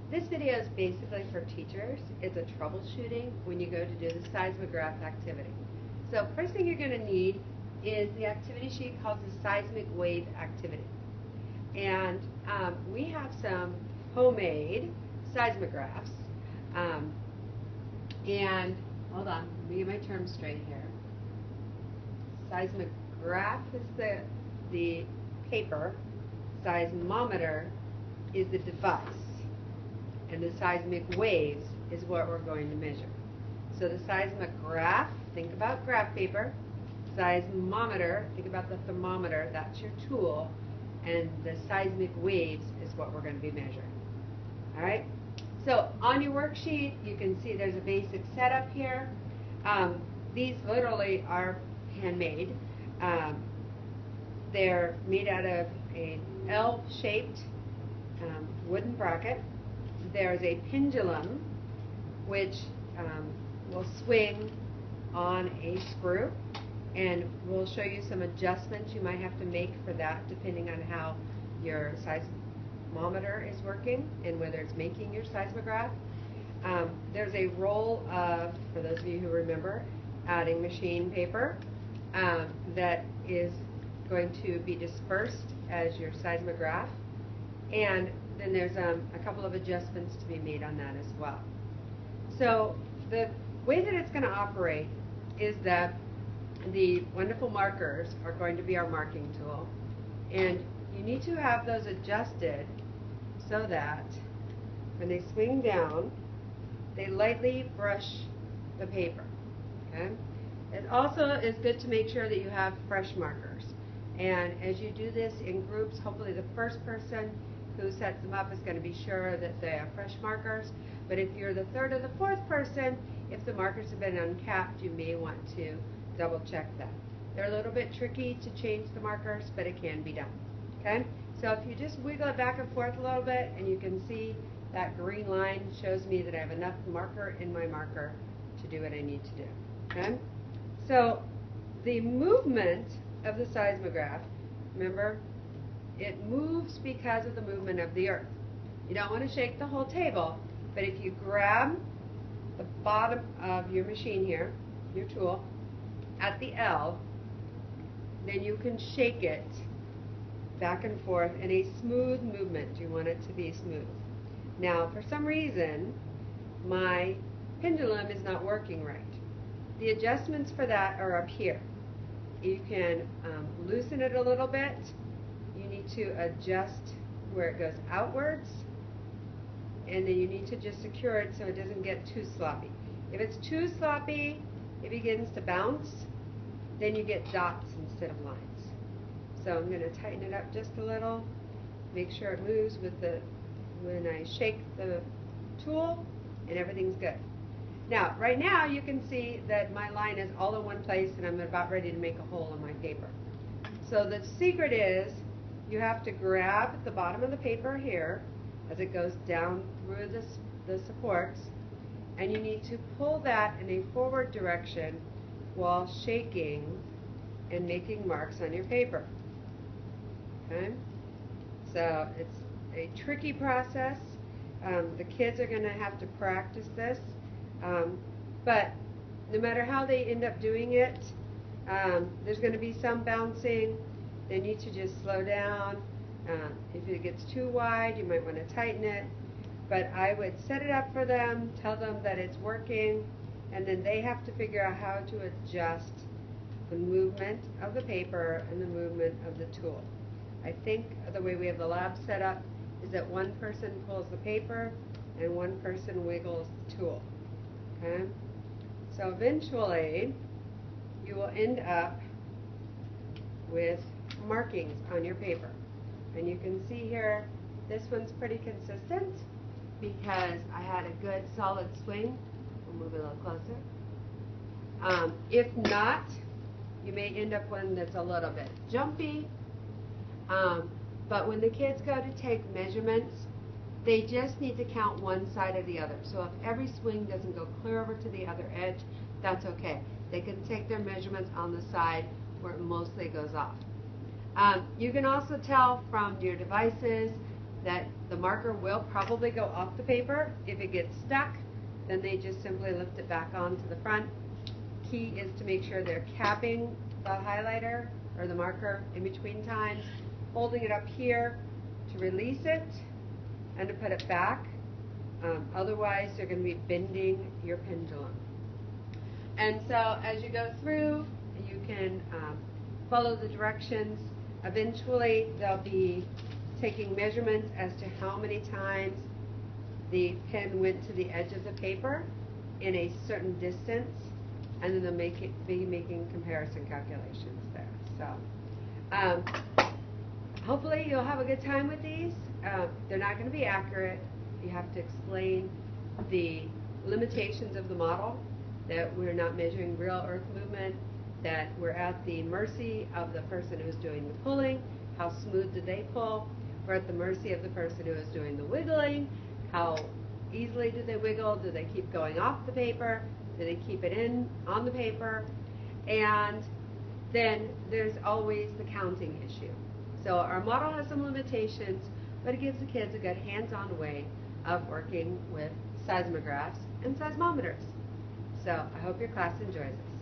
This video is basically for teachers. It's a troubleshooting when you go to do the seismograph activity. So first thing you're going to need is the activity sheet called the seismic wave activity. And we have some homemade seismographs. And hold on, let me get my terms straight here. Seismograph is the paper. Seismometer is the device. And the seismic waves is what we're going to measure. So the seismograph, think about graph paper. Seismometer, think about the thermometer, that's your tool. And the seismic waves is what we're going to be measuring. All right? So on your worksheet, you can see there's a basic setup here. These literally are handmade. They're made out of an L-shaped wooden bracket. There's a pendulum which will swing on a screw, and we'll show you some adjustments you might have to make for that depending on how your seismometer is working and whether it's making your seismograph. There's a roll of, for those of you who remember, adding machine paper that is going to be dispersed as your seismograph, and then there's a couple of adjustments to be made on that as well. So the way that it's going to operate is that the wonderful markers are going to be our marking tool, and you need to have those adjusted so that when they swing down, they lightly brush the paper. Okay? It also is good to make sure that you have fresh markers. And as you do this in groups, hopefully the first person who sets them up is going to be sure that they have fresh markers. But if you're the third or the fourth person, if the markers have been uncapped, you may want to double check that. They're a little bit tricky to change the markers, but it can be done. Okay? So if you just wiggle it back and forth a little bit, and you can see that green line shows me that I have enough marker in my marker to do what I need to do. Okay? So the movement of the seismograph, remember, it moves because of the movement of the earth. You don't want to shake the whole table, but if you grab the bottom of your machine here, your tool, at the L, then you can shake it back and forth in a smooth movement. You want it to be smooth. Now, for some reason, my pendulum is not working right. The adjustments for that are up here. You can loosen it a little bit. You need to adjust where it goes outwards, and then you need to just secure it so it doesn't get too sloppy. If it's too sloppy, it begins to bounce, then you get dots instead of lines. So I'm going to tighten it up just a little, make sure it moves with when I shake the tool, and everything's good. Now, right now you can see that my line is all in one place and I'm about ready to make a hole in my paper. So the secret is you have to grab the bottom of the paper here as it goes down through the supports, and you need to pull that in a forward direction while shaking and making marks on your paper. Okay? So it's a tricky process. The kids are going to have to practice this. But no matter how they end up doing it, there's going to be some bouncing. They need to just slow down. If it gets too wide, you might want to tighten it. But I would set it up for them, tell them that it's working, and then they have to figure out how to adjust the movement of the paper and the movement of the tool. I think the way we have the lab set up is that one person pulls the paper and one person wiggles the tool. Okay? So eventually, you will end up with markings on your paper. And you can see here, this one's pretty consistent because I had a good solid swing. We'll move it a little closer. If not, you may end up one that's a little bit jumpy. But when the kids go to take measurements, they just need to count one side or the other. So if every swing doesn't go clear over to the other edge, that's okay. They can take their measurements on the side where it mostly goes off. You can also tell from your devices that the marker will probably go off the paper. If it gets stuck, then they just simply lift it back onto the front. Key is to make sure they're capping the highlighter or the marker in between times, holding it up here to release it and to put it back. Otherwise, they're going to be bending your pendulum. And so as you go through, you can follow the directions. Eventually, they'll be taking measurements as to how many times the pen went to the edge of the paper in a certain distance, and then they'll be making comparison calculations there. So hopefully you'll have a good time with these. They're not going to be accurate. You have to explain the limitations of the model, that we're not measuring real earth movement, that we're at the mercy of the person who's doing the pulling. How smooth do they pull? We're at the mercy of the person who is doing the wiggling. How easily do they wiggle? Do they keep going off the paper? Do they keep it in on the paper? And then there's always the counting issue. So our model has some limitations, but it gives the kids a good hands-on way of working with seismographs and seismometers. So I hope your class enjoys this.